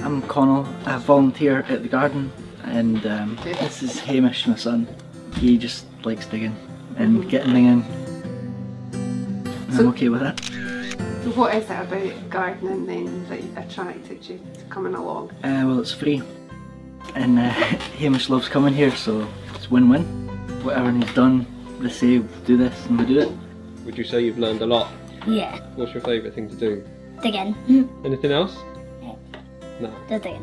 I'm Connell, I volunteer at the garden, and this is Hamish, my son. He just likes digging and getting digging. I'm okay with that. So what is it about gardening then that attracted you to coming along? Well, it's free, and Hamish loves coming here, so it's win-win. Whatever he's done, they say do this and we do it. Would you say you've learned a lot? Yeah. What's your favourite thing to do? Digging. Anything else? No. The digging.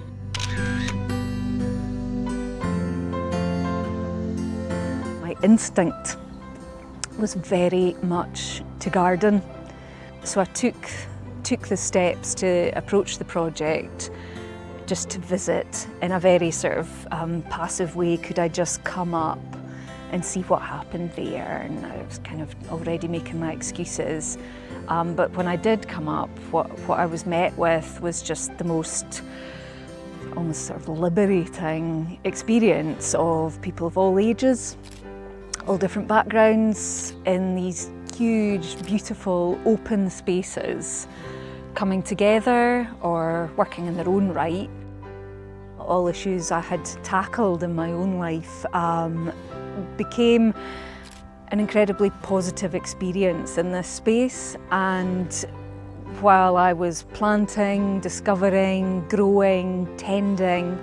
My instinct was very much to garden, so I took the steps to approach the project just to visit in a very sort of passive way. Could I just come up and see what happened there? And I was kind of already making my excuses. But when I did come up, what I was met with was just the most almost sort of liberating experience of people of all ages, all different backgrounds, in these huge, beautiful, open spaces, coming together or working in their own right. All issues I had tackled in my own life became an incredibly positive experience in this space, and while I was planting, discovering, growing, tending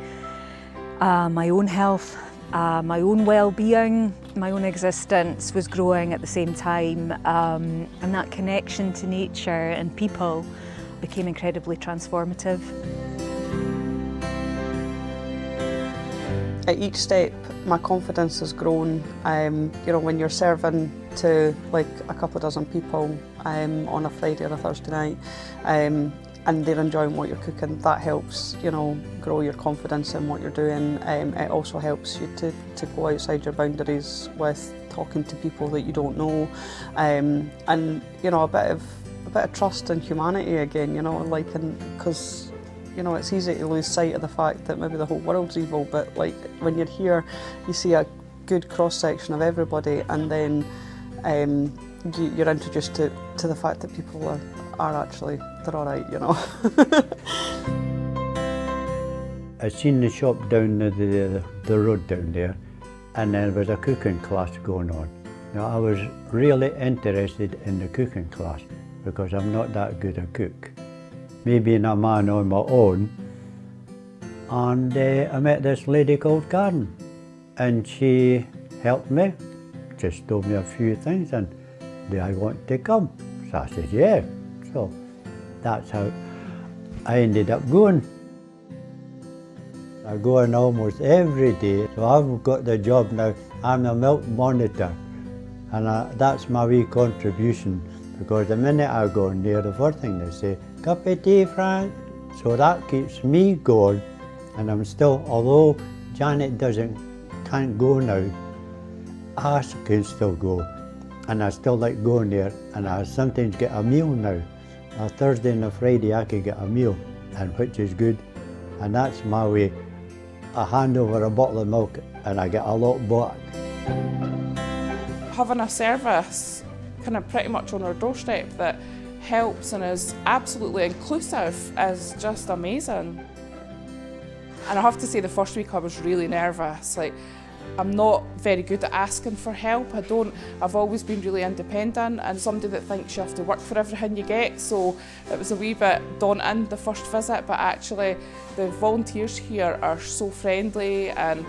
my own health, my own well-being, my own existence was growing at the same time, and that connection to nature and people became incredibly transformative. At each step, my confidence has grown. You know, when you're serving to like a couple of dozen people on a Friday or a Thursday night, and they're enjoying what you're cooking, that helps, you know, grow your confidence in what you're doing. It also helps you to go outside your boundaries with talking to people that you don't know, and you know, a bit of trust in humanity again. You know, like, because you know, it's easy to lose sight of the fact that maybe the whole world's evil, but like when you're here, you see a good cross section of everybody, and then you're introduced to the fact that people are actually, they're all right, you know. I seen the shop down the road down there, and there was a cooking class going on. Now, I was really interested in the cooking class because I'm not that good a cook. Me being a man on my own, and I met this lady called Karen, and she helped me, just told me a few things, and do I want to come? So I said, yeah. So that's how I ended up going. I go in almost every day, so I've got the job now. I'm a milk monitor, and that's my wee contribution, because the minute I go in there, the first thing they say, cup of tea, Frank. So that keeps me going, and I'm still, although Janet can't go now, I can still go, and I still like going there, and I sometimes get a meal now. A Thursday and a Friday I can get a meal, and which is good, and that's my way. I hand over a bottle of milk and I get a lot back. Having a service kind of pretty much on our doorstep that helps and is absolutely inclusive is just amazing. And I have to say, the first week I was really nervous. Like, I'm not very good at asking for help. I've always been really independent and somebody that thinks you have to work for everything you get, so it was a wee bit daunting the first visit, but actually the volunteers here are so friendly and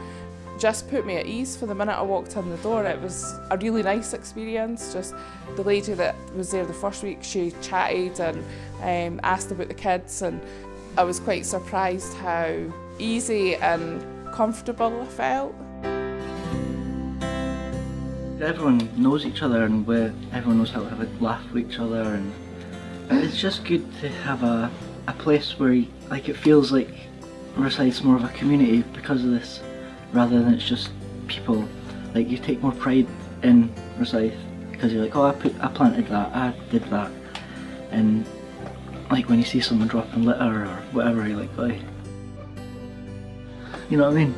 just put me at ease for the minute I walked in the door. It was a really nice experience. Just the lady that was there the first week, she chatted and asked about the kids, and I was quite surprised how easy and comfortable I felt. Everyone knows each other, and everyone knows how to have a laugh with each other, and it's just good to have a place where like it feels like Rosyth's more of a community because of this, rather than it's just people. Like, you take more pride in Rosyth because you're like, oh, I planted that, I did that, and like when you see someone dropping litter or whatever, you're like, oh, you know what I mean?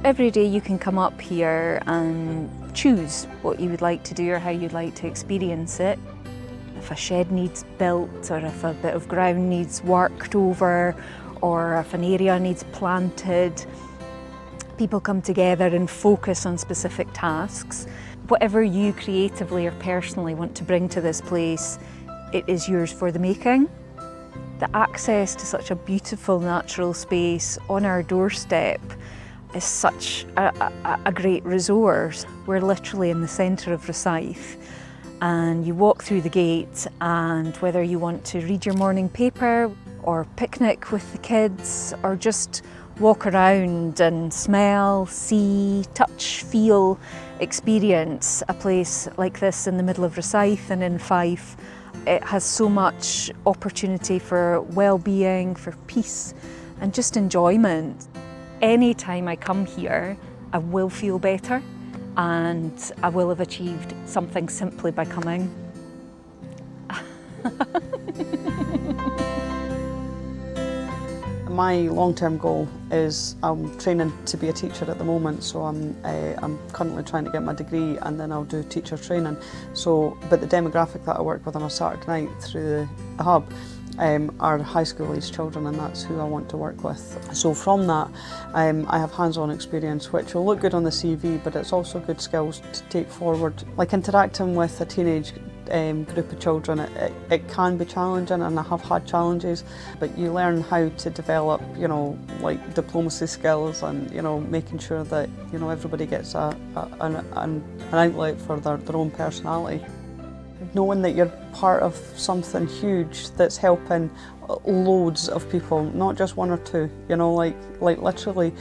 Every day you can come up here and choose what you would like to do or how you'd like to experience it. if a shed needs built, or if a bit of ground needs worked over, or if an area needs planted. People come together and focus on specific tasks. Whatever you creatively or personally want to bring to this place, it is yours for the making. The access to such a beautiful natural space on our doorstep is such a great resource. We're literally in the centre of Rosyth, and you walk through the gate, and whether you want to read your morning paper or picnic with the kids, or just walk around and smell, see, touch, feel, experience a place like this in the middle of Rosyth and in Fife, it has so much opportunity for well-being, for peace and just enjoyment. Any time I come here, I will feel better, and I will have achieved something simply by coming. My long-term goal is I'm training to be a teacher at the moment, so I'm currently trying to get my degree, and then I'll do teacher training. So, but the demographic that I work with on a Saturday night through the hub are high school age children, and that's who I want to work with. So from that, I have hands-on experience, which will look good on the CV, but it's also good skills to take forward. Like interacting with a teenage group of children, it can be challenging, and I have had challenges, but you learn how to develop, you know, like diplomacy skills, and, you know, making sure that, you know, everybody gets an outlet for their own personality. Knowing that you're part of something huge that's helping loads of people, not just one or two, you know, like literally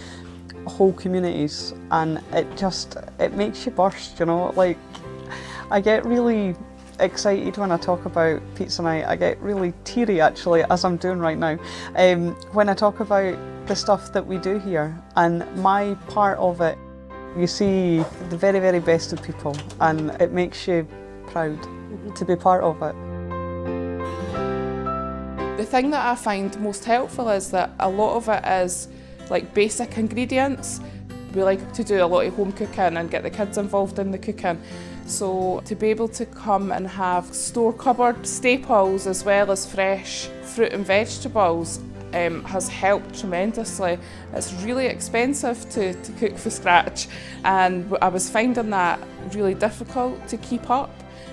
whole communities, and it makes you burst, you know. Like, I get really excited when I talk about pizza night. I get really teary actually, as I'm doing right now, when I talk about the stuff that we do here and my part of it. You see the very, very best of people, and it makes you proud to be part of it. The thing that I find most helpful is that a lot of it is like basic ingredients. We like to do a lot of home cooking and get the kids involved in the cooking. So to be able to come and have store cupboard staples as well as fresh fruit and vegetables has helped tremendously. It's really expensive to cook from scratch, and I was finding that really difficult to keep up.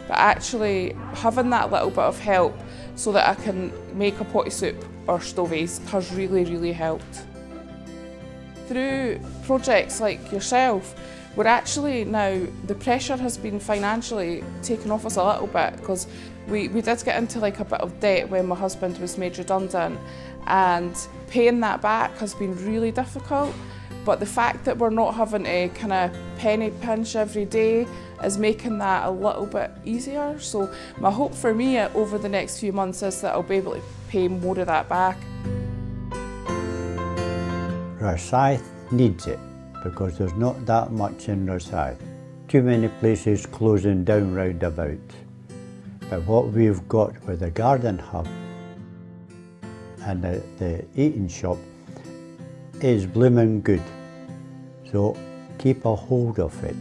But actually having that little bit of help so that I can make a potty soup or stovies has really, really helped. Through projects like yourself, we're actually now, the pressure has been financially taken off us a little bit, because we did get into like a bit of debt when my husband was made redundant, and paying that back has been really difficult. But the fact that we're not having to kind of penny pinch every day is making that a little bit easier. So my hope for me over the next few months is that I'll be able to pay more of that back. Rosyth needs it, because there's not that much in Rosyth. Too many places closing down round about. But what we've got with the garden hub and the eating shop is blooming good. So keep a hold of it.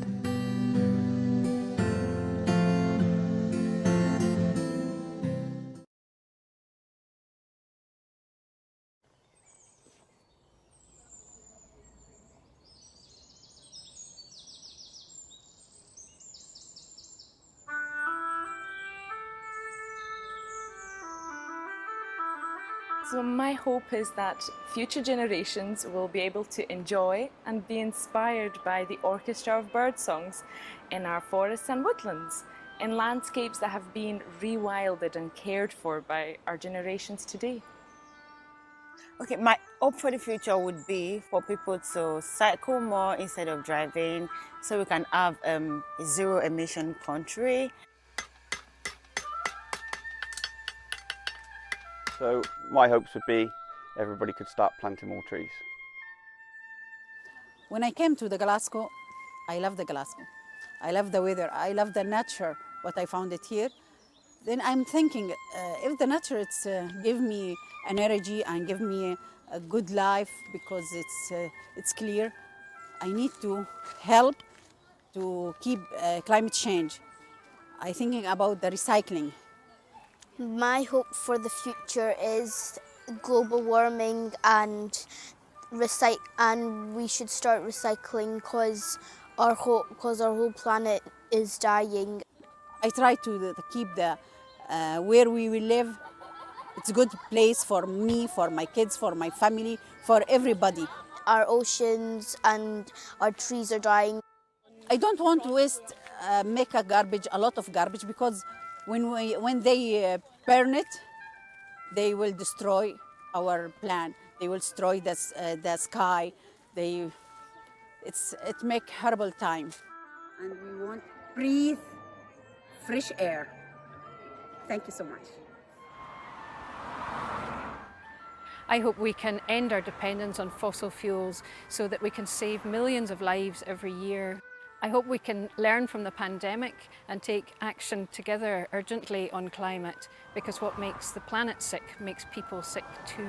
So my hope is that future generations will be able to enjoy and be inspired by the orchestra of birdsongs in our forests and woodlands, in landscapes that have been rewilded and cared for by our generations today. Okay, my hope for the future would be for people to cycle more instead of driving, so we can have a zero emission country. So my hopes would be everybody could start planting more trees. When I came to the Glasgow, I love the Glasgow. I love the weather, I love the nature, what I found it here. Then I'm thinking, if the nature give me an energy and give me a good life, because it's clear, I need to help to keep climate change. I'm thinking about the recycling. My hope for the future is global warming and we should start recycling because our whole planet is dying. I try to keep the where we will live. It's a good place for me, for my kids, for my family, for everybody. Our oceans and our trees are dying. I don't want to waste, make a lot of garbage, because when they burn it, they will destroy our plant. They will destroy the sky. It make horrible time. And we want to breathe fresh air. Thank you so much. I hope we can end our dependence on fossil fuels so that we can save millions of lives every year. I hope we can learn from the pandemic and take action together urgently on climate, because what makes the planet sick makes people sick too.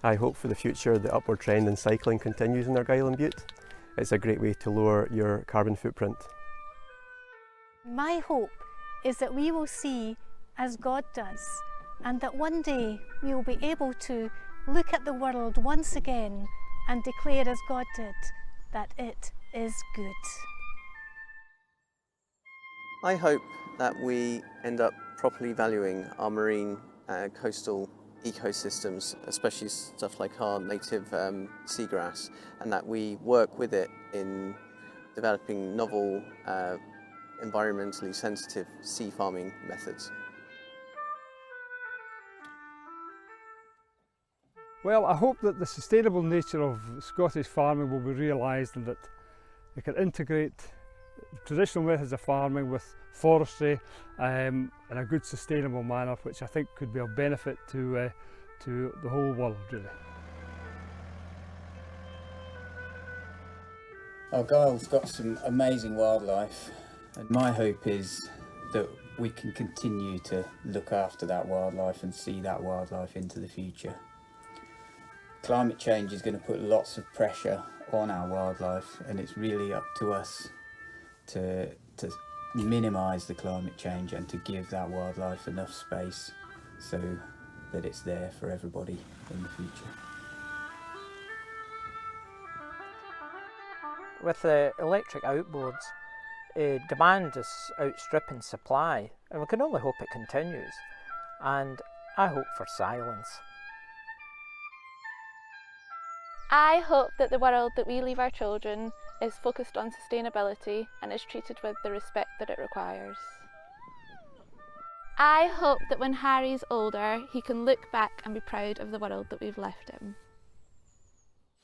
I hope for the future the upward trend in cycling continues in Argyll and Bute. It's a great way to lower your carbon footprint. My hope is that we will see as God does, and that one day we will be able to look at the world once again and declare as God did, that it is good. I hope that we end up properly valuing our marine coastal ecosystems, especially stuff like our native seagrass, and that we work with it in developing novel environmentally sensitive sea farming methods. Well, I hope that the sustainable nature of Scottish farming will be realised, and that we can integrate traditional methods of farming with forestry in a good sustainable manner, which I think could be of benefit to the whole world, really. Argyll's got some amazing wildlife, and my hope is that we can continue to look after that wildlife and see that wildlife into the future. Climate change is going to put lots of pressure on our wildlife, and it's really up to us to minimise the climate change and to give that wildlife enough space so that it's there for everybody in the future. With the electric outboards, demand is outstripping supply, and we can only hope it continues. And I hope for silence. I hope that the world that we leave our children is focused on sustainability and is treated with the respect that it requires. I hope that when Harry's older, he can look back and be proud of the world that we've left him.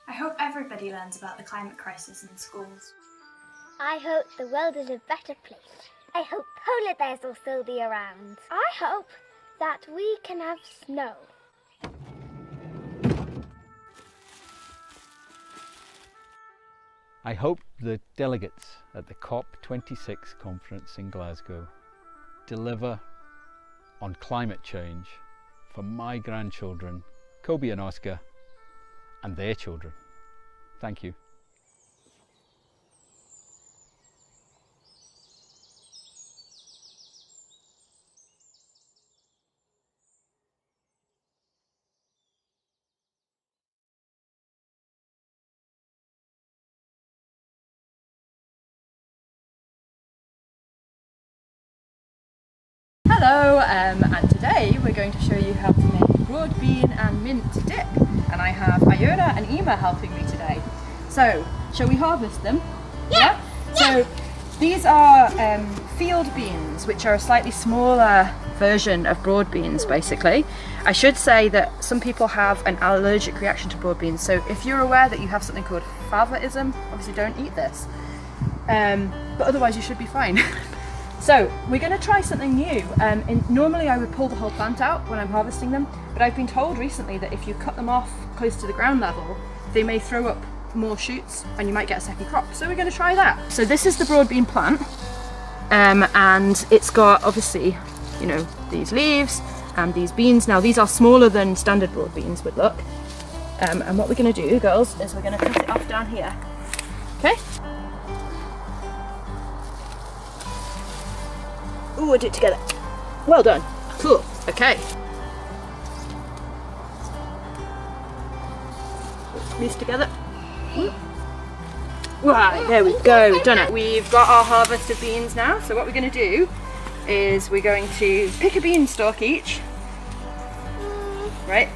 I hope everybody learns about the climate crisis in schools. I hope the world is a better place. I hope polar bears will still be around. I hope that we can have snow. I hope the delegates at the COP26 conference in Glasgow deliver on climate change for my grandchildren, Kobe and Oscar, and their children. Thank you. Hello, and today we're going to show you how to make broad bean and mint dip, and I have Iona and Ema helping me today. So, shall we harvest them? Yeah? So, these are field beans, which are a slightly smaller version of broad beans, basically. I should say that some people have an allergic reaction to broad beans, so if you're aware that you have something called favaism, obviously don't eat this. But otherwise you should be fine. So we're going to try something new. Normally I would pull the whole plant out when I'm harvesting them, but I've been told recently that if you cut them off close to the ground level, they may throw up more shoots and you might get a second crop. So we're going to try that. So this is the broad bean plant, and it's got obviously, you know, these leaves and these beans. Now these are smaller than standard broad beans would look. And what we're going to do, girls, is we're going to cut it off down here. Okay? Ooh, we'll do it together. Well done. Cool. Okay. These together. Right, there we go, we've done it. We've got our harvest of beans now, so what we're going to do is we're going to pick a beanstalk each. Right?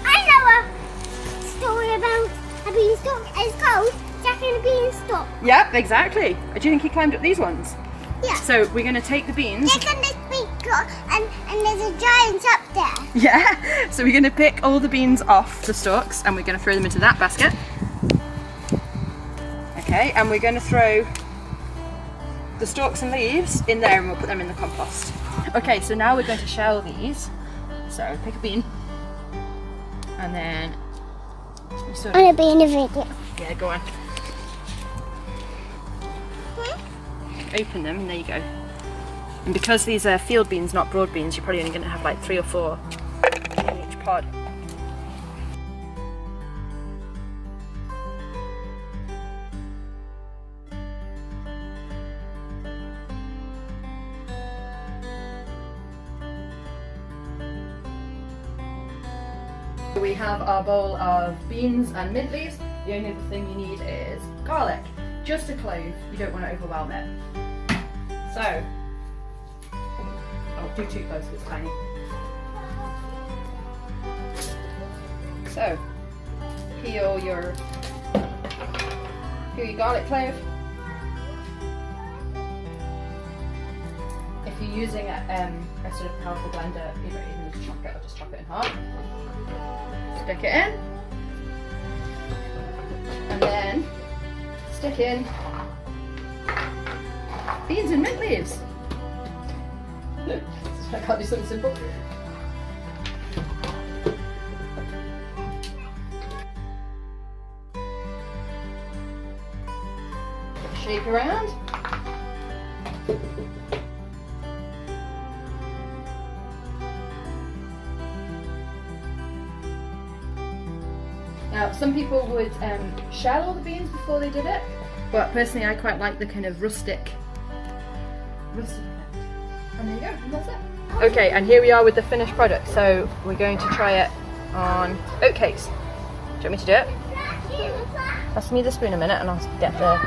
I know a story about a beanstalk. It's called Jack and the Beanstalk. Yep, exactly. Do you think he climbed up these ones? Yeah. So we're going to take the beans. Jack and the Beanstalk, and there's a giant up there. Yeah, so we're going to pick all the beans off the stalks and we're going to throw them into that basket. Okay, and we're going to throw the stalks and leaves in there and we'll put them in the compost. Okay, so now we're going to shell these. So pick a bean and then I'm going to be in a video. Yeah, go on. Open them and there you go. And because these are field beans, not broad beans, you're probably only going to have like 3 or 4 in each pod. We have our bowl of beans and mint leaves. The only other thing you need is garlic. Just a clove, you don't want to overwhelm it. So, oh, do 2 cloves because it's tiny. So, peel your garlic clove. If you're using a sort of powerful blender, you don't even need to chop it, I'll just chop it in half. Stick it in, and then stick in beans and mint leaves. I can't do something simple. Shake around. Now, some people would shell all the beans before they did it, but personally I quite like the kind of rustic effect. And there you go, and that's it. Okay, and here we are with the finished product. So we're going to try it on oatcakes. Do you want me to do it? Pass me the spoon a minute and I'll get the...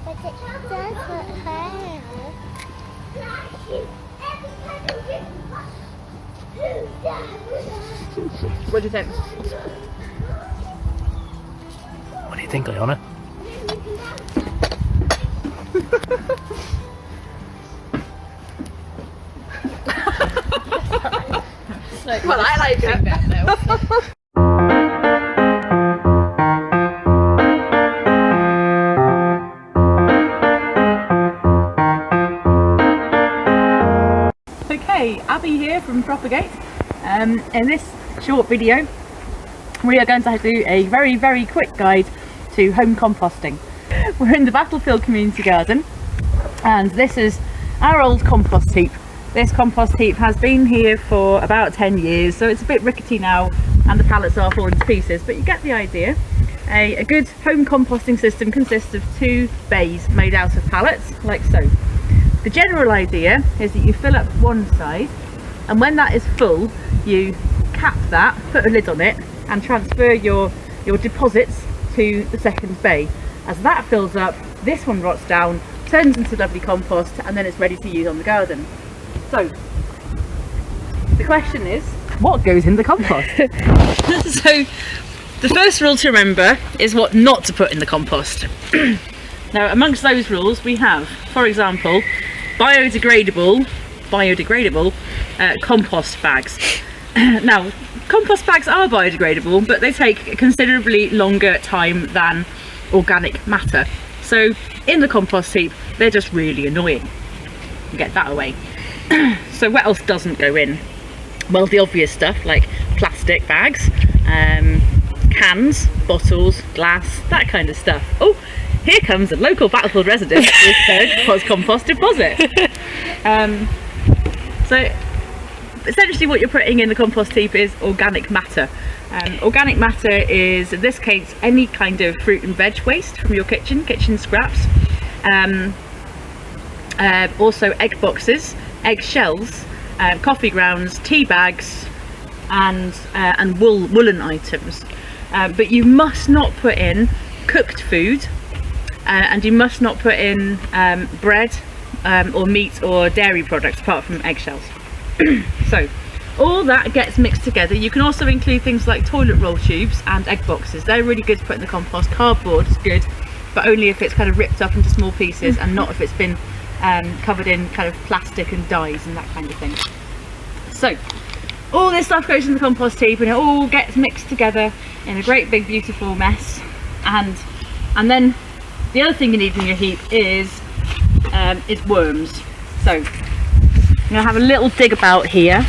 But it does hurt. What do you think? What do you think, Leona? Well, I like it. Okay, Abby here from Propagate. In this short video we are going to do a very, very quick guide to home composting. We're in the Battlefield Community Garden and this is our old compost heap. This compost heap has been here for about 10 years, so it's a bit rickety now and the pallets are falling to pieces, but you get the idea. A good home composting system consists of 2 bays made out of pallets, like so. The general idea is that you fill up one side, and when that is full you cap that, put a lid on it and transfer your deposits to the second bay. As that fills up, this one rots down, turns into lovely compost, and then it's ready to use on the garden. So the question is, what goes in the compost? So the first rule to remember is what not to put in the compost. Now amongst those rules we have, for example, biodegradable compost bags. Now compost bags are biodegradable, but they take considerably longer time than organic matter. So in the compost heap they're just really annoying. Get that away. So what else doesn't go in? Well, the obvious stuff like plastic bags, cans, bottles, glass, that kind of stuff. Oh, here comes a local Battlefield resident with their compost deposit. So essentially what you're putting in the compost heap is organic matter. Organic matter is, in this case, any kind of fruit and veg waste from your kitchen scraps. Also egg boxes, egg shells, coffee grounds, tea bags, and woolen items. But you must not put in cooked food, and you must not put in bread or meat or dairy products apart from eggshells. So all that gets mixed together. You can also include things like toilet roll tubes and egg boxes. They're really good to put in the compost. Cardboard is good, but only if it's kind of ripped up into small pieces and not if it's been covered in kind of plastic and dyes and that kind of thing. So all this stuff goes in the compost heap and it all gets mixed together in a great big beautiful mess. And then the other thing you need in your heap is worms. So I'm going to have a little dig about here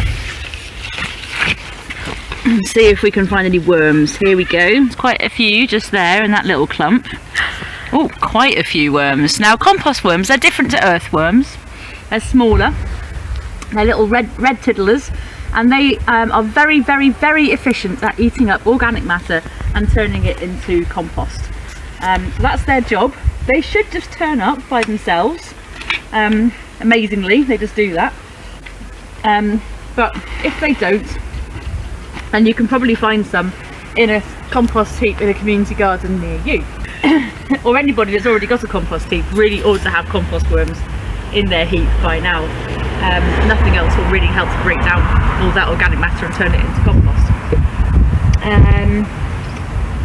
and see if we can find any worms. Here we go. There's quite a few just there in that little clump. Oh, quite a few worms. Now compost worms, they're different to earthworms. They're smaller. They're little red tiddlers, and they are very, very, very efficient at eating up organic matter and turning it into compost. So that's their job. They should just turn up by themselves. Amazingly, they just do that. But if they don't, then you can probably find some in a compost heap in a community garden near you. Or anybody that's already got a compost heap really ought to have compost worms in their heap by now. Nothing else will really help to break down all that organic matter and turn it into compost.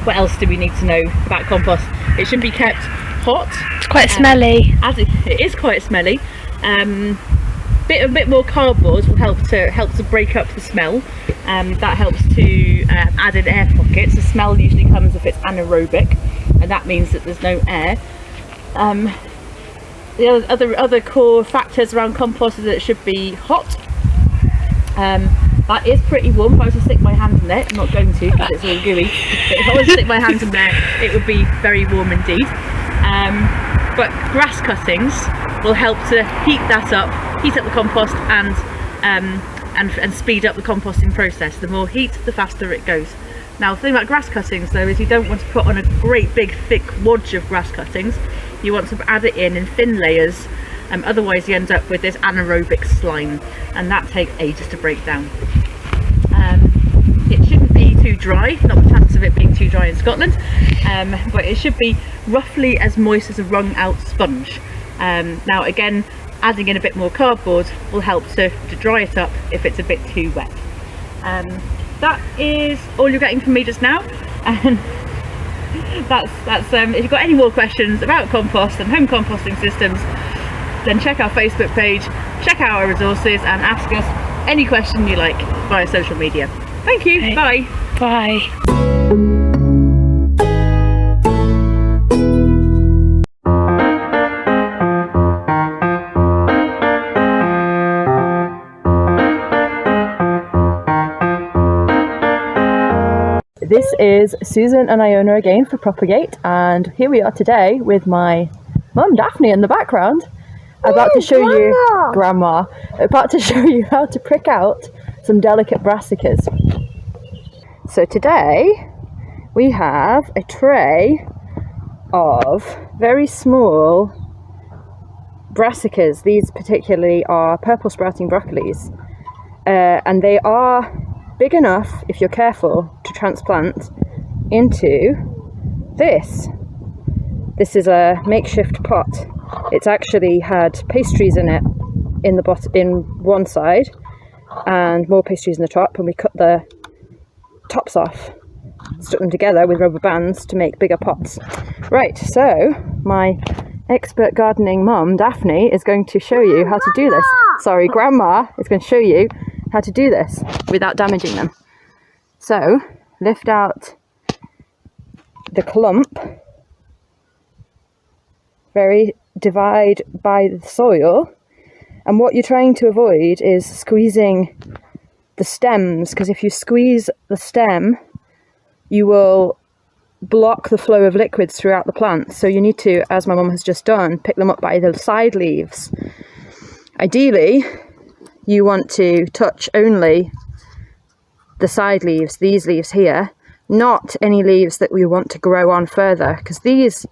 What else do we need to know about compost? It should be kept hot. It's quite smelly. As it is quite smelly. A bit more cardboard will help to break up the smell. That helps to add in air pockets. The smell usually comes if it's anaerobic, and that means that there's no air. The other core factors around compost is that it should be hot. That is pretty warm. If I was to stick my hand in there, I'm not going to because it's all gooey, but if I was to stick my hand in there, it would be very warm indeed. But grass cuttings will help to heat that up, heat up the compost and speed up the composting process. The more heat, the faster it goes. Now the thing about grass cuttings though is you don't want to put on a great big thick wodge of grass cuttings. You want to add it in thin layers, otherwise you end up with this anaerobic slime, and that takes ages to break down. It shouldn't be too dry, not the chance of it being too dry in Scotland, but it should be roughly as moist as a wrung out sponge. Now again, adding in a bit more cardboard will help to dry it up if it's a bit too wet. That is all you're getting from me just now. And that's if you've got any more questions about compost and home composting systems, then check our Facebook page, check out our resources and ask us any question you like via social media. Thank you. Bye. Bye. This is Susan and Iona again for Propagate, and here we are today with my mum Daphne in the background, about to show you how to prick out some delicate brassicas. So today we have a tray of very small brassicas. These particularly are purple sprouting broccolis, and they are big enough, if you're careful, to transplant into this. This is a makeshift pot. It's actually had pastries in it in the in one side and more pastries in the top, and we cut the tops off, stuck them together with rubber bands to make bigger pots. Right, so my expert gardening mum Daphne is going to show you how to do this. Sorry, Grandma is going to show you how to do this without damaging them. So lift out the clump, divide by the soil, and what you're trying to avoid is squeezing the stems, because if you squeeze the stem you will block the flow of liquids throughout the plant. So you need to, as my mum has just done, pick them up by the side leaves. Ideally you want to touch only the side leaves, these leaves here, not any leaves that we want to grow on further, because these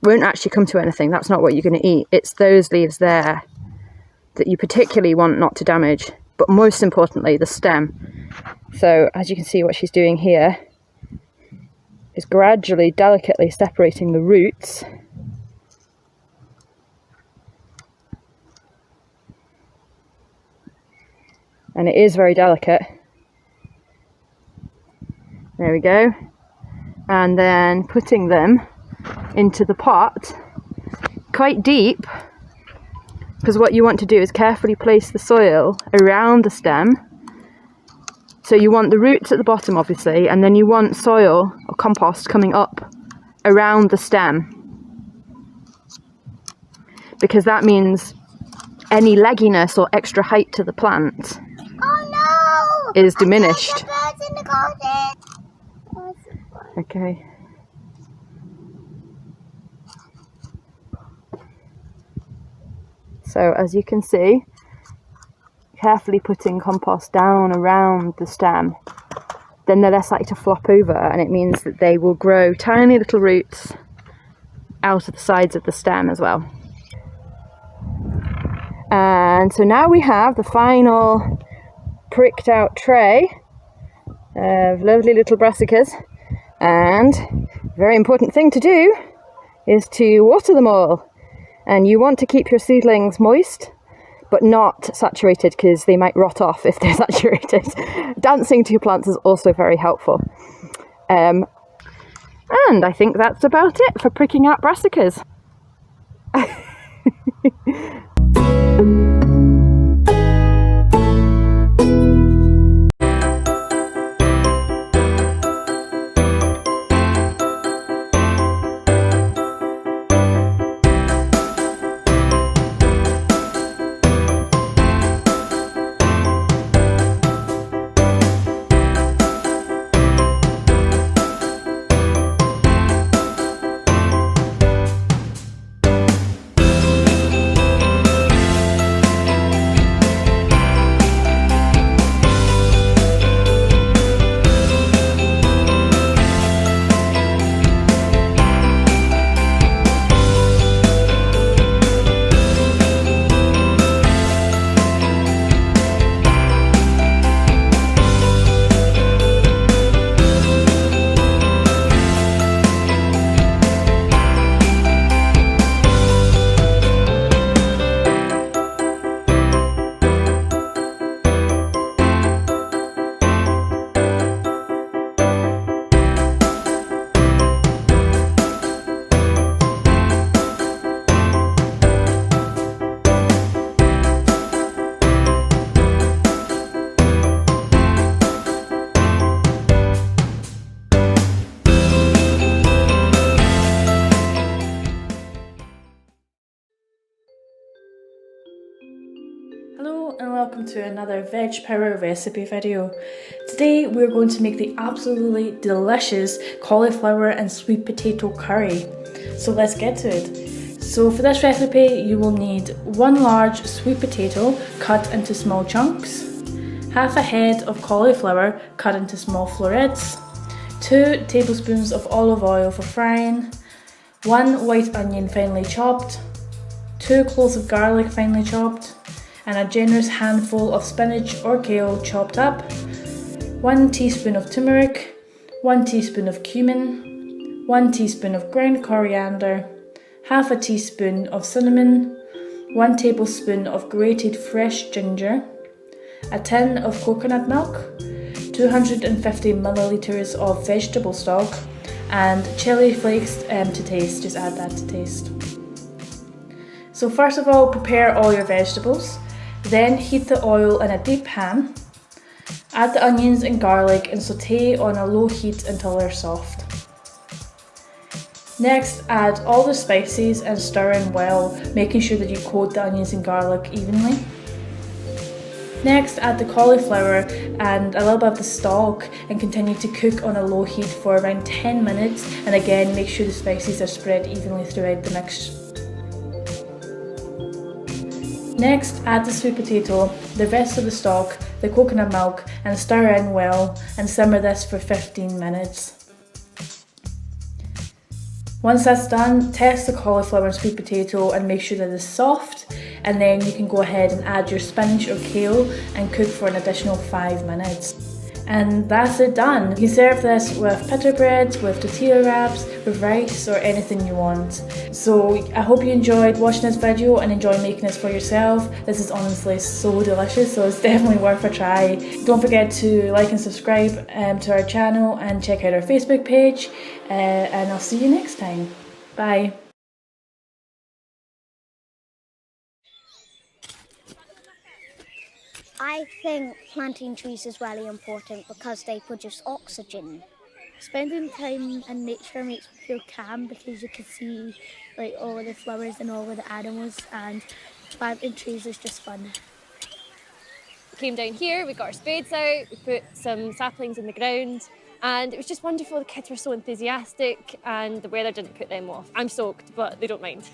won't actually come to anything. That's not what you're going to eat. It's those leaves there that you particularly want not to damage, but most importantly the stem. So as you can see, what she's doing here is gradually, delicately separating the roots. And it is very delicate. There we go. And then putting them into the pot quite deep, because what you want to do is carefully place the soil around the stem. So you want the roots at the bottom, obviously, and then you want soil or compost coming up around the stem, because that means any legginess or extra height to the plant is diminished. Okay. So as you can see, carefully putting compost down around the stem, then they're less likely to flop over, and it means that they will grow tiny little roots out of the sides of the stem as well. And so now we have the final pricked out tray of lovely little brassicas, and a very important thing to do is to water them all. And you want to keep your seedlings moist, but not saturated, because they might rot off if they're saturated. Dancing to your plants is also very helpful. And I think that's about it for pricking out brassicas. Hello and welcome to another Veg Power recipe video. Today we're going to make the absolutely delicious cauliflower and sweet potato curry. So let's get to it. So for this recipe you will need 1 large sweet potato cut into small chunks, half a head of cauliflower cut into small florets, 2 tablespoons of olive oil for frying, 1 white onion finely chopped, 2 cloves of garlic finely chopped, and a generous handful of spinach or kale chopped up, 1 teaspoon of turmeric, 1 teaspoon of cumin, 1 teaspoon of ground coriander, half a teaspoon of cinnamon, 1 tablespoon of grated fresh ginger, a tin of coconut milk, 250 millilitres of vegetable stock, and chilli flakes to taste, just add that to taste. So first of all, prepare all your vegetables. Then heat the oil in a deep pan. Add the onions and garlic and saute on a low heat until they're soft. Next, add all the spices and stir in well, making sure that you coat the onions and garlic evenly. Next, add the cauliflower and a little bit of the stalk and continue to cook on a low heat for around 10 minutes, and again make sure the spices are spread evenly throughout the mix. Next, add the sweet potato, the rest of the stock, the coconut milk and stir in well and simmer this for 15 minutes. Once that's done, test the cauliflower and sweet potato and make sure that it's soft, and then you can go ahead and add your spinach or kale and cook for an additional 5 minutes. And that's it done. You can serve this with pita bread, with tortilla wraps, with rice or anything you want. So I hope you enjoyed watching this video and enjoy making this for yourself. This is honestly so delicious, so it's definitely worth a try. Don't forget to like and subscribe to our channel and check out our Facebook page, and I'll see you next time. Bye. I think planting trees is really important because they produce oxygen. Spending time in nature makes me feel calm because you can see like all of the flowers and all of the animals, and planting trees is just fun. We came down here, we got our spades out, we put some saplings in the ground, and it was just wonderful. The kids were so enthusiastic and the weather didn't put them off. I'm soaked, but they don't mind.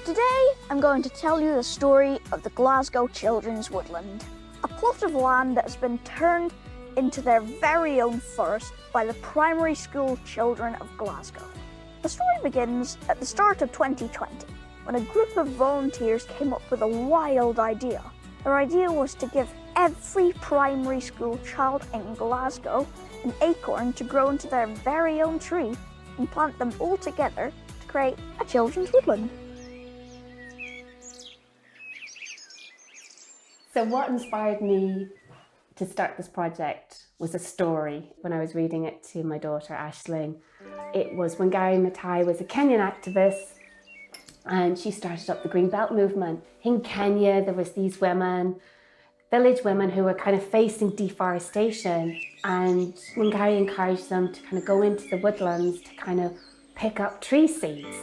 Today I'm going to tell you the story of the Glasgow Children's Woodland, a plot of land that has been turned into their very own forest by the primary school children of Glasgow. The story begins at the start of 2020 when a group of volunteers came up with a wild idea. Their idea was to give every primary school child in Glasgow an acorn to grow into their very own tree and plant them all together to create a children's woodland. So what inspired me to start this project was a story when I was reading it to my daughter Aisling. It was when Kirriemuir was a Kenyan activist and she started up the Green Belt movement. In Kenya there was these women, village women who were kind of facing deforestation, and when Kirrie encouraged them to kind of go into the woodlands to kind of pick up tree seeds,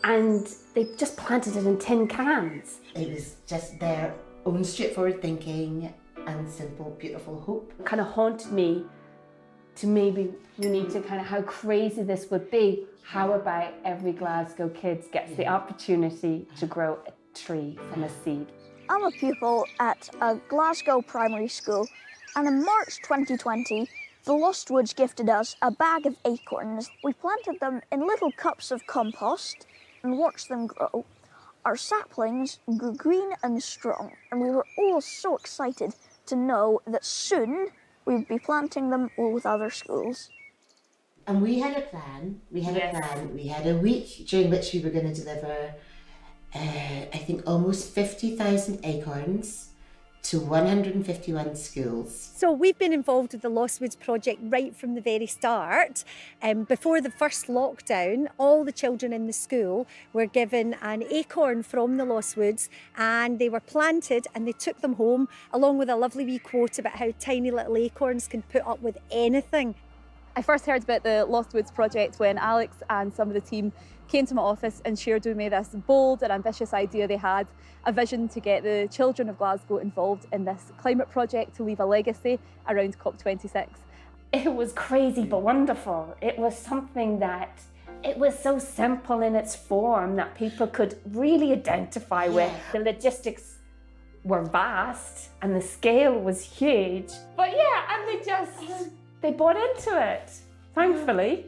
and they just planted it in tin cans. It was just their own straightforward thinking and simple, beautiful hope. It kind of haunted me to maybe we need to kind of how crazy this would be. How about every Glasgow kid gets the opportunity to grow a tree from a seed? I'm a pupil at a Glasgow primary school, and in March 2020, the Lost Woods gifted us a bag of acorns. We planted them in little cups of compost and watched them grow. Our saplings grew green and strong, and we were all so excited to know that soon we'd be planting them all with other schools. And we had a plan, we had a week during which we were going to deliver, I think almost 50,000 acorns to 151 schools. So we've been involved with the Lost Woods project right from the very start. Before the first lockdown, all the children in the school were given an acorn from the Lost Woods, and they were planted and they took them home along with a lovely wee quote about how tiny little acorns can put up with anything. I first heard about the Lost Woods project when Alex and some of the team came to my office and shared with me this bold and ambitious idea they had, a vision to get the children of Glasgow involved in this climate project to leave a legacy around COP26. It was crazy but wonderful. It was something that, it was so simple in its form that people could really identify with. The logistics were vast and the scale was huge. But yeah, and they bought into it, thankfully.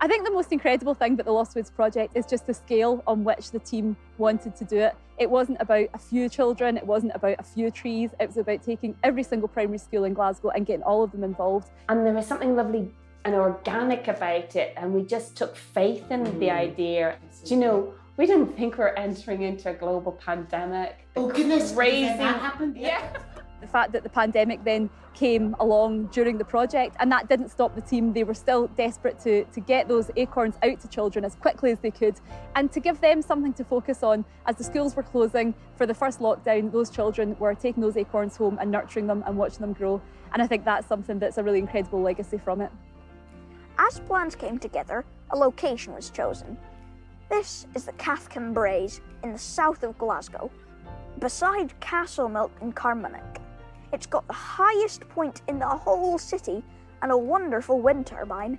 I think the most incredible thing about the Lost Woods project is just the scale on which the team wanted to do it. It wasn't about a few children, it wasn't about a few trees, it was about taking every single primary school in Glasgow and getting all of them involved. And there was something lovely and organic about it, and we just took faith in the idea. Do you know, we didn't think we were entering into a global pandemic. Oh goodness, crazy. that happened? Yeah. The fact that the pandemic then came along during the project, and that didn't stop the team. They were still desperate to get those acorns out to children as quickly as they could, and to give them something to focus on. As the schools were closing for the first lockdown, those children were taking those acorns home and nurturing them and watching them grow. And I think that's something that's a really incredible legacy from it. As plans came together, a location was chosen. This is the Cathkin Braes in the south of Glasgow, beside Castlemilk and Carmonic. It's got the highest point in the whole city and a wonderful wind turbine.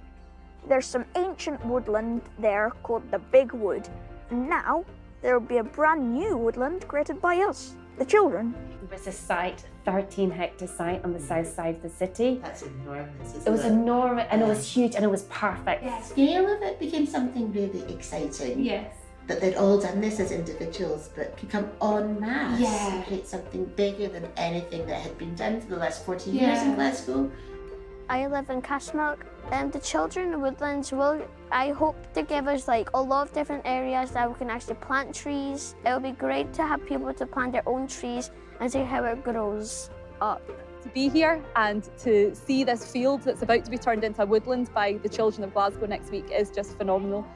There's some ancient woodland there called the Big Wood, and now there will be a brand new woodland created by us, the children. There was a site, 13-hectare site on the south side of the city. That's enormous, isn't It was enormous and it was huge and it was perfect. The scale of it became something really exciting. Yes. That they'd all done this as individuals, but could come en masse Yeah. and create something bigger than anything that had been done for the last 40 years in Glasgow. I live in Castlemilk, and the children in Woodlands will, I hope, to give us like a lot of different areas that we can actually plant trees. It would be great to have people to plant their own trees and see how it grows up. To be here and to see this field that's about to be turned into a woodland by the children of Glasgow next week is just phenomenal.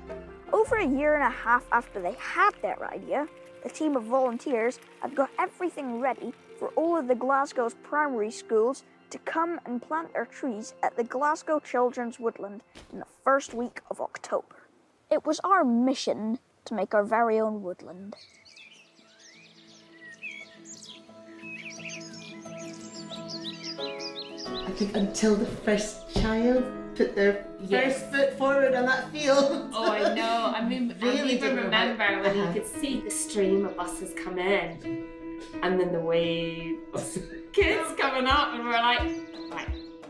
Over a year and a half after they had their idea, the team of volunteers had got everything ready for all of the Glasgow's primary schools to come and plant their trees at the Glasgow Children's Woodland in the first week of October. It was our mission to make our very own woodland. I think until the first child put their first foot forward on that field. Oh, I know. I mean, Really I even didn't know remember how- when you could see the stream of buses come in and then the wave of kids coming up and we're like, right,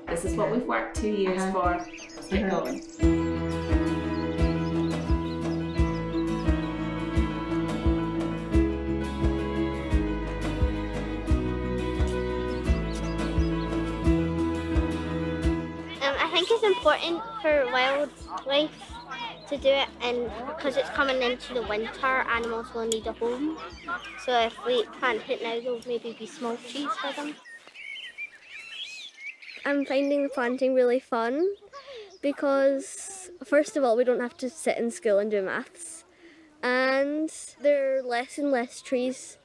this is what we've worked 2 years for. Let's get going. I think it's important for wildlife to do it, and because it's coming into the winter, animals will need a home. So if we plant it now, there'll maybe be small trees for them. I'm finding the planting really fun because, first of all, we don't have to sit in school and do maths, and there are less and less trees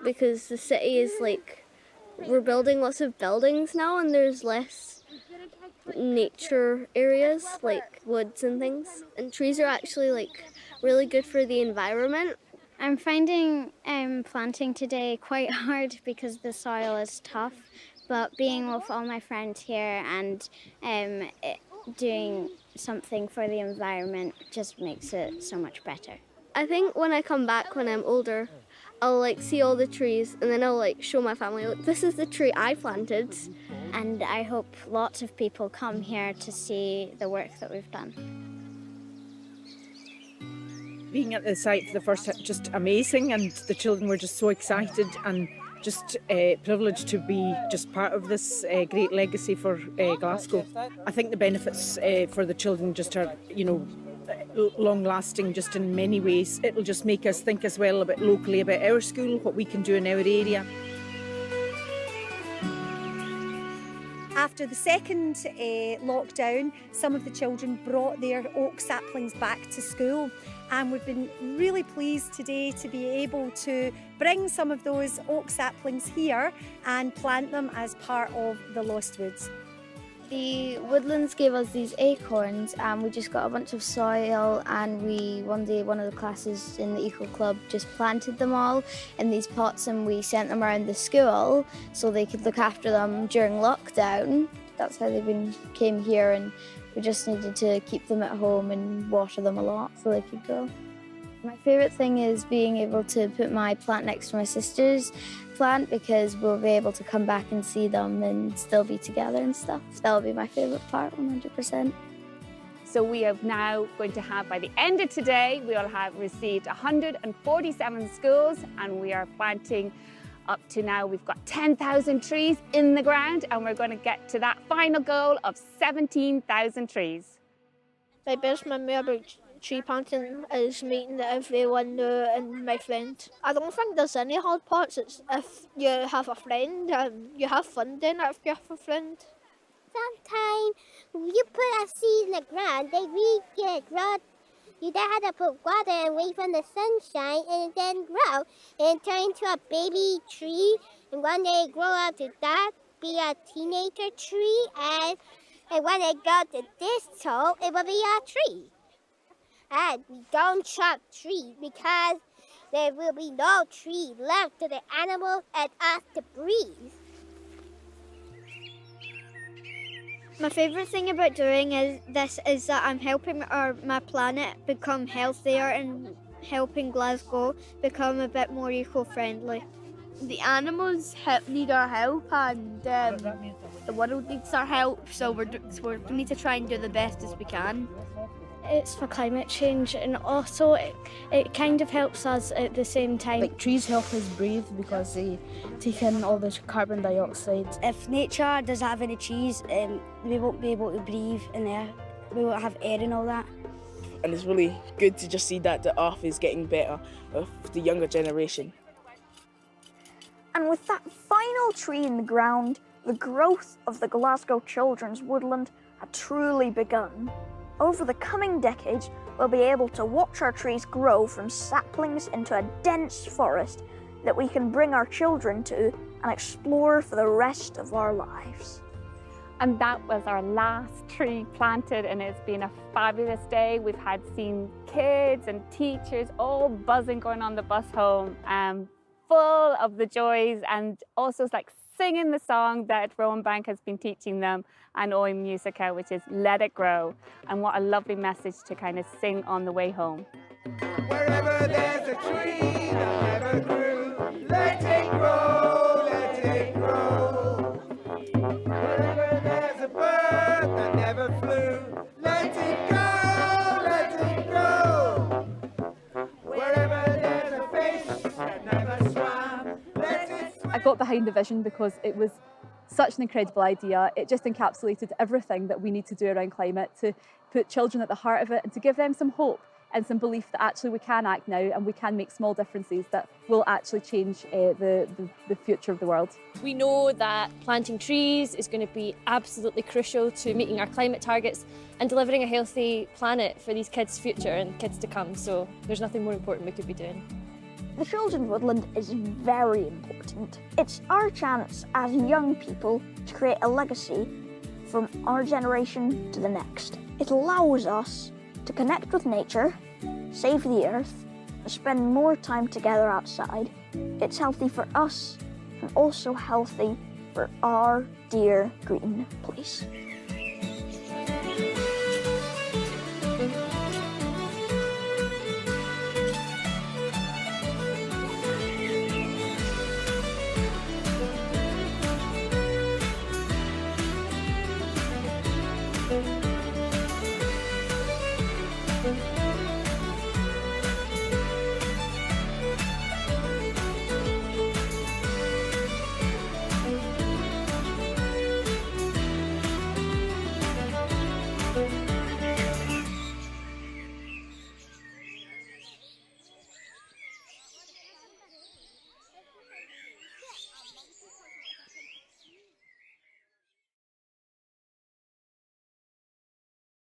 because the city is like, we're building lots of buildings now and there's less nature areas like woods and things, and trees are actually like really good for the environment. I'm finding planting today quite hard because the soil is tough, but being with all my friends here and doing something for the environment just makes it so much better. I think when I come back when I'm older, I'll like see all the trees and then I'll like show my family, look, this is the tree I planted. And I hope lots of people come here to see the work that we've done. Being at the site for the first time, just amazing, and the children were just so excited and just privileged to be just part of this great legacy for Glasgow. I think the benefits for the children just are, you know, long lasting just in many ways. It'll just make us think as well a bit locally about our school, what we can do in our area. After the second lockdown, some of the children brought their oak saplings back to school, and we've been really pleased today to be able to bring some of those oak saplings here and plant them as part of the Lost Woods. The Woodlands gave us these acorns and we just got a bunch of soil, and one day one of the classes in the Eco Club just planted them all in these pots, and we sent them around the school so they could look after them during lockdown. That's how they came here, and we just needed to keep them at home and water them a lot so they could grow. My favourite thing is being able to put my plant next to my sister's plant, because we'll be able to come back and see them and still be together and stuff. That'll be my favourite part, 100%. So we are now going to have, by the end of today, we will have received 147 schools, and we are planting up to now, we've got 10,000 trees in the ground, and we're going to get to that final goal of 17,000 trees. My best memory about tree planting is meeting everyone new and my friend. I don't think there's any hard parts. It's if you have a friend and you have fun doing it if you have a friend. Sometimes you put a seed in the ground, they really get grown. You then have to put water and wait for the sunshine and then grow and turn into a baby tree. And one day grow up to that, be a teenager tree, and when it goes to this tall, it will be a tree. and we don't chop trees because there will be no tree left to the animals and us to breathe. My favourite thing about doing is that I'm helping my planet become healthier and helping Glasgow become a bit more eco-friendly. The animals need our help, and the world needs our help, so we need to try and do the best as we can. It's for climate change, and also it kind of helps us at the same time. Like trees help us breathe because they take in all the carbon dioxide. If nature doesn't have any trees, we won't be able to breathe in there. We won't have air and all that. And it's really good to just see that the earth is getting better with the younger generation. And with that final tree in the ground, the growth of the Glasgow Children's Woodland had truly begun. Over the coming decades, we'll be able to watch our trees grow from saplings into a dense forest that we can bring our children to and explore for the rest of our lives. And that was our last tree planted, and it's been a fabulous day. We've seen kids and teachers all buzzing going on the bus home, full of the joys, and also like singing the song that Rowan Bank has been teaching them and Oim Musica, which is Let It Grow. And what a lovely message to kind of sing on the way home. Wherever there's a tree that never grew, let it grow, let it grow. Wherever there's a bird that never flew, let it go, let it go. Wherever there's a fish that never swam, let it swim. I got behind the vision because it was such an incredible idea. It just encapsulated everything that we need to do around climate, to put children at the heart of it and to give them some hope and some belief that actually we can act now and we can make small differences that will actually change the future of the world. We know that planting trees is going to be absolutely crucial to meeting our climate targets and delivering a healthy planet for these kids' future and kids to come, so there's nothing more important we could be doing. The Children's Woodland is very important. It's our chance as young people to create a legacy from our generation to the next. It allows us to connect with nature, save the earth, and spend more time together outside. It's healthy for us and also healthy for our dear green place.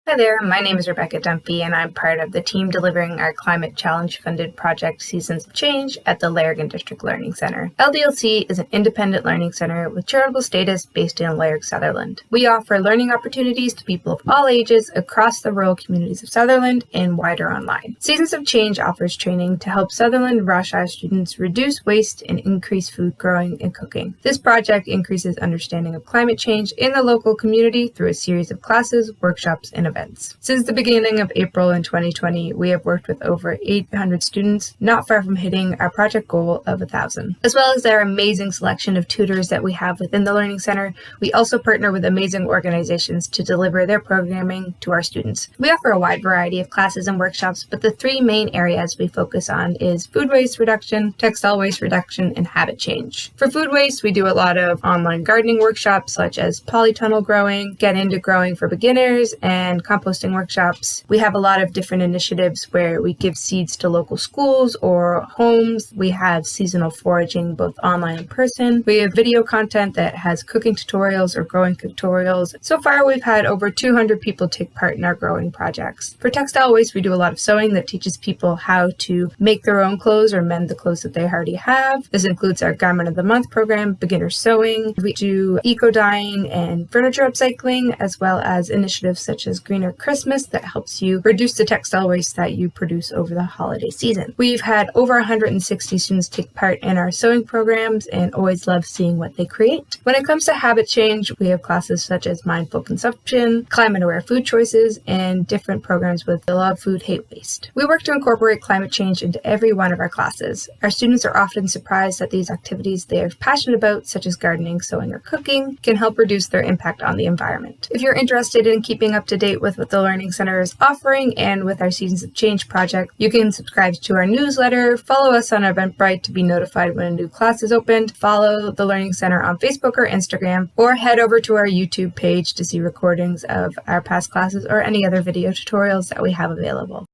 Hi there, my name is Rebecca Dumpy and I'm part of the team delivering our Climate Challenge funded project Seasons of Change at the Lurgan District Learning Centre. LDLC is an independent learning centre with charitable status based in Lairg, Sutherland. We offer learning opportunities to people of all ages across the rural communities of Sutherland and wider online. Seasons of Change offers training to help Sutherland and Rosyth students reduce waste and increase food growing and cooking. This project increases understanding of climate change in the local community through a series of classes, workshops, and events. Since the beginning of April in 2020, we have worked with over 800 students, not far from hitting our project goal of 1,000. As well as our amazing selection of tutors that we have within the Learning Centre, we also partner with amazing organizations to deliver their programming to our students. We offer a wide variety of classes and workshops, but the three main areas we focus on is food waste reduction, textile waste reduction, and habit change. For food waste, we do a lot of online gardening workshops such as polytunnel growing, get into growing for beginners, and composting workshops. We have a lot of different initiatives where we give seeds to local schools or homes. We have seasonal foraging both online and in person. We have video content that has cooking tutorials or growing tutorials. So far, we've had over 200 people take part in our growing projects. For textile waste, we do a lot of sewing that teaches people how to make their own clothes or mend the clothes that they already have. This includes our Garment of the Month program, beginner sewing. We do eco-dyeing and furniture upcycling, as well as initiatives such as Greener Christmas that helps you reduce the textile waste that you produce over the holiday season. We've had over 160 students take part in our sewing programs and always love seeing what they create. When it comes to habit change, we have classes such as mindful consumption, climate-aware food choices, and different programs with the Love Food Hate Waste. We work to incorporate climate change into every one of our classes. Our students are often surprised that these activities they are passionate about, such as gardening, sewing, or cooking, can help reduce their impact on the environment. If you're interested in keeping up to date with what the Learning Center is offering and with our Seasons of Change project, you can subscribe to our newsletter, follow us on Eventbrite to be notified when a new class is opened, follow the Learning Center on Facebook or Instagram, or head over to our YouTube page to see recordings of our past classes or any other video tutorials that we have available.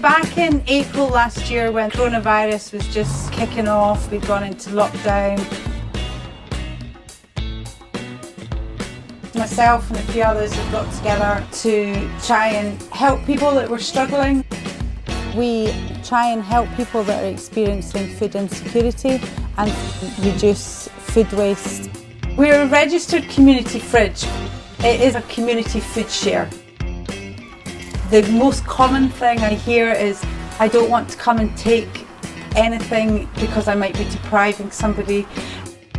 Back in April last year when coronavirus was just kicking off, we'd gone into lockdown. Myself and a few others have got together to try and help people that were struggling. We try and help people that are experiencing food insecurity and reduce food waste. We're a registered community fridge. It is a community food share. The most common thing I hear is, I don't want to come and take anything because I might be depriving somebody.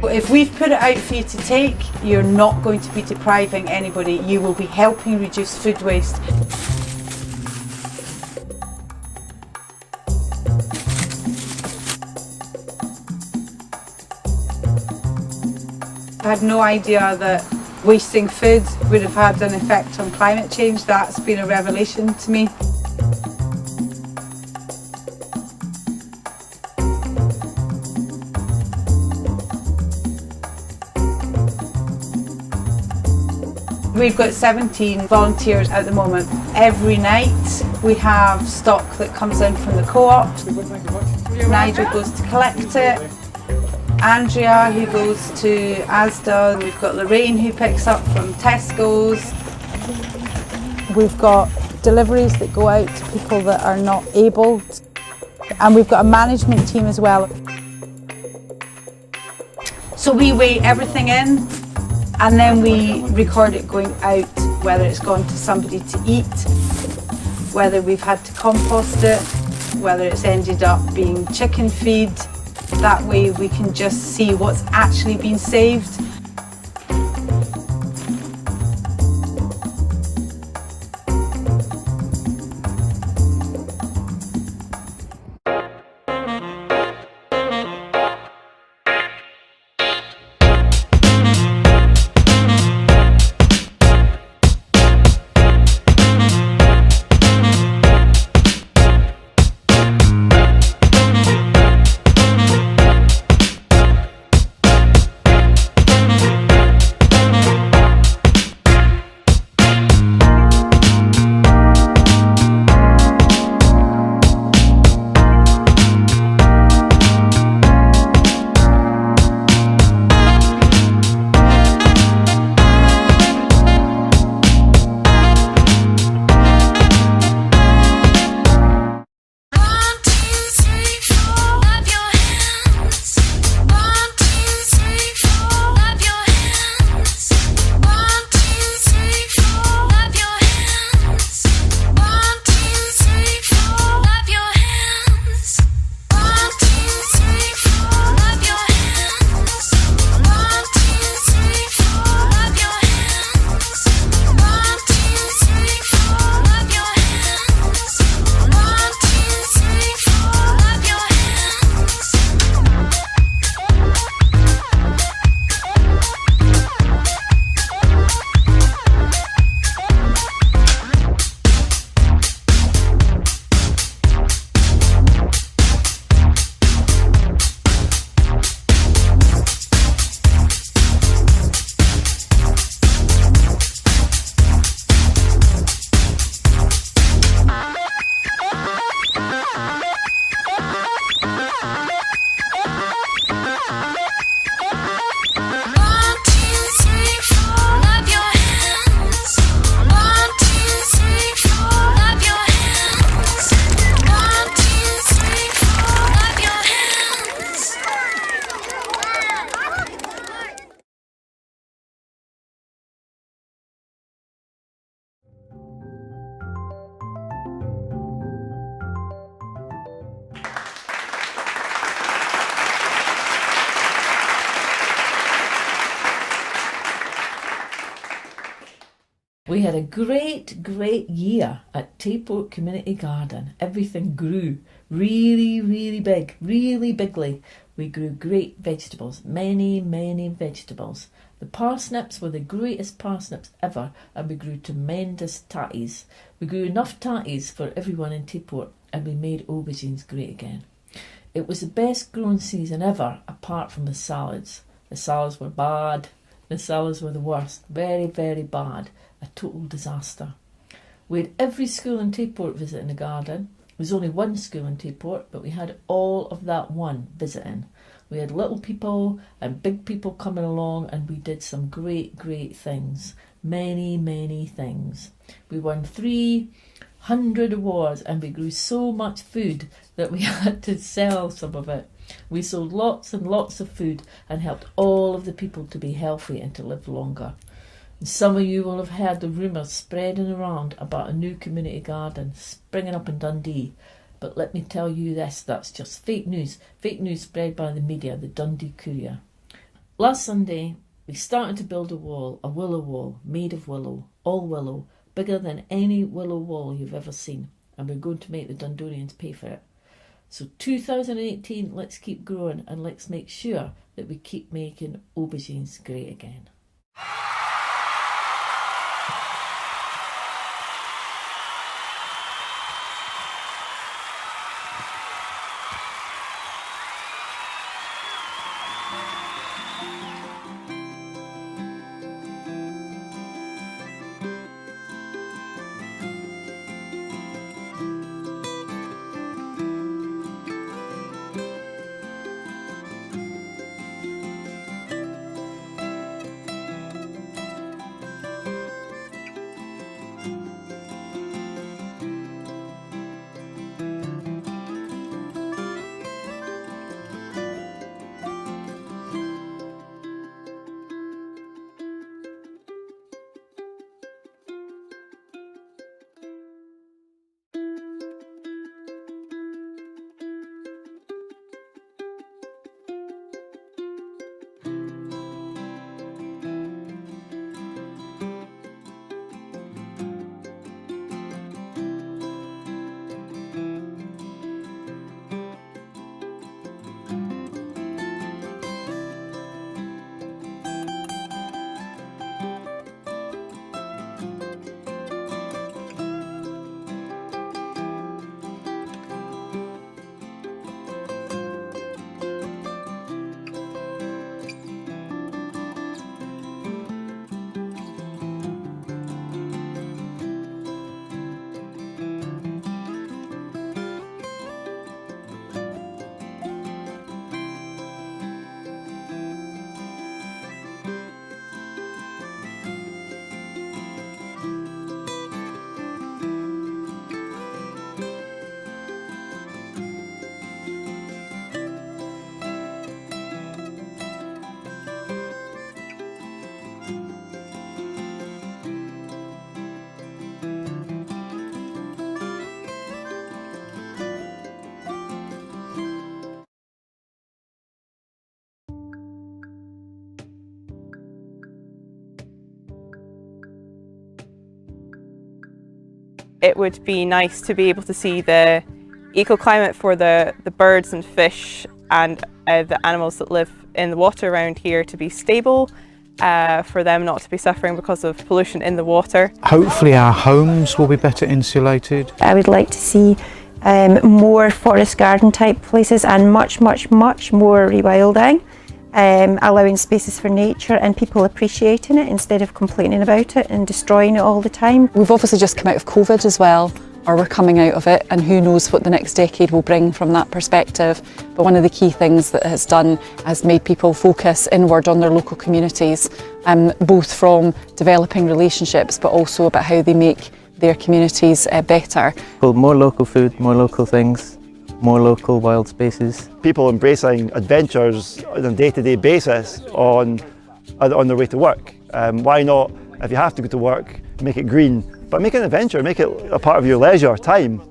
But if we've put it out for you to take, you're not going to be depriving anybody. You will be helping reduce food waste. I had no idea that wasting food would have had an effect on climate change. That's been a revelation to me. We've got 17 volunteers at the moment. Every night we have stock that comes in from the co-op. Nigel goes to collect it. Andrea, who goes to Asda. We've got Lorraine, who picks up from Tesco's. We've got deliveries that go out to people that are not able. And we've got a management team as well. So we weigh everything in and then we record it going out, whether it's gone to somebody to eat, whether we've had to compost it, whether it's ended up being chicken feed. That way we can just see what's actually been saved. We had a great year at Tayport Community Garden. Everything grew really big, really bigly. We grew great vegetables, many vegetables. The parsnips were the greatest parsnips ever, and we grew tremendous tatties. We grew enough tatties for everyone in Tayport, and we made aubergines great again. It was the best growing season ever, apart from the salads. The salads were bad. The salads were the worst. Very bad. A total disaster. We had every school in Tayport visiting the garden. There was only one school in Tayport, but we had all of that one visiting. We had little people and big people coming along, and we did some great things. Many things. We won 300 awards, and we grew so much food that we had to sell some of it. We sold lots and lots of food and helped all of the people to be healthy and to live longer. And some of you will have heard the rumours spreading around about a new community garden springing up in Dundee. But let me tell you this, that's just fake news spread by the media, the Dundee Courier. Last Sunday, we started to build a wall, a willow wall, made of willow, all willow, bigger than any willow wall you've ever seen. And we're going to make the Dundorians pay for it. So 2018, let's keep growing, and let's make sure that we keep making aubergines great again. It would be nice to be able to see the ecoclimate for the birds and fish and the animals that live in the water around here to be stable, for them not to be suffering because of pollution in the water. Hopefully our homes will be better insulated. I would like to see more forest garden type places and much more rewilding, allowing spaces for nature and people appreciating it instead of complaining about it and destroying it all the time. We've obviously just come out of COVID as well, or we're coming out of it, and who knows what the next decade will bring from that perspective. But one of the key things that it has done has made people focus inward on their local communities, both from developing relationships but also about how they make their communities better. Well, more local food, more local things, more local wild spaces. People embracing adventures on a day-to-day basis on their way to work. Why not, if you have to go to work, make it green, but make it an adventure, make it a part of your leisure time.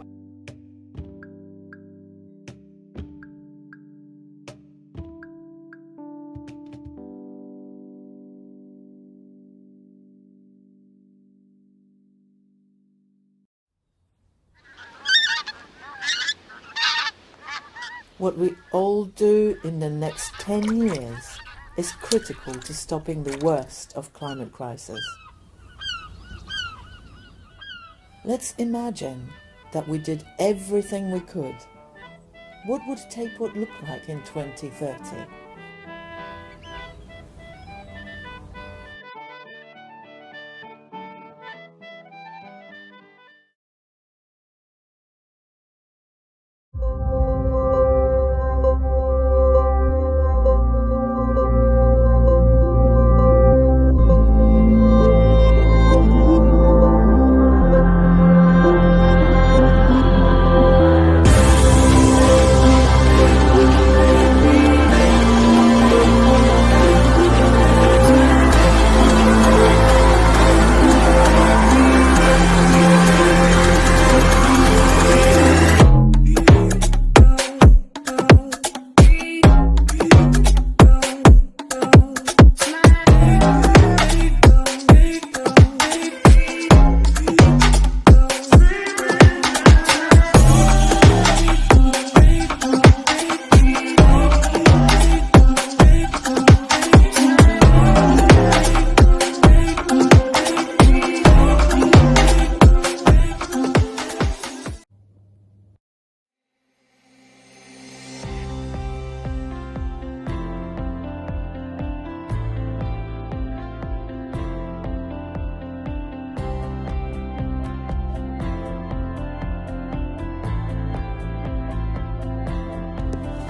What we all do in the next 10 years is critical to stopping the worst of climate crisis. Let's imagine that we did everything we could. What would Taport look like in 2030?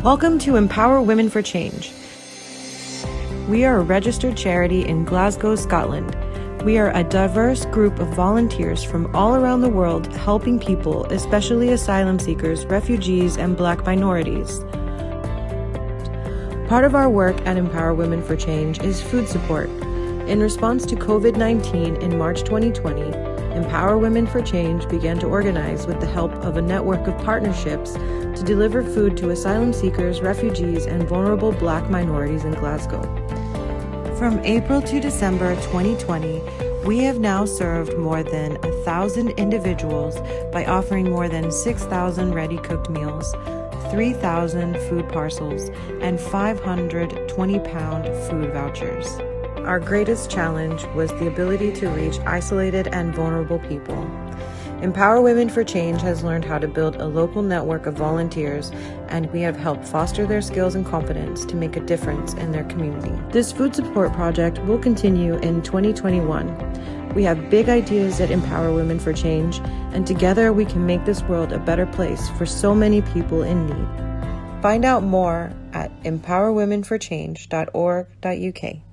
Welcome to Empower Women for Change. We are a registered charity in Glasgow, Scotland. We are a diverse group of volunteers from all around the world helping people, especially asylum seekers, refugees, and Black minorities. Part of our work at Empower Women for Change is food support. In response to COVID-19 in March 2020, Empower Women for Change began to organize with the help of a network of partnerships to deliver food to asylum seekers, refugees, and vulnerable Black minorities in Glasgow. From April to December 2020, we have now served more than 1,000 individuals by offering more than 6,000 ready-cooked meals, 3,000 food parcels, and 500 20-pound food vouchers. Our greatest challenge was the ability to reach isolated and vulnerable people. Empower Women for Change has learned how to build a local network of volunteers, and we have helped foster their skills and confidence to make a difference in their community. This food support project will continue in 2021. We have big ideas at Empower Women for Change, and together we can make this world a better place for so many people in need. Find out more at empowerwomenforchange.org.uk.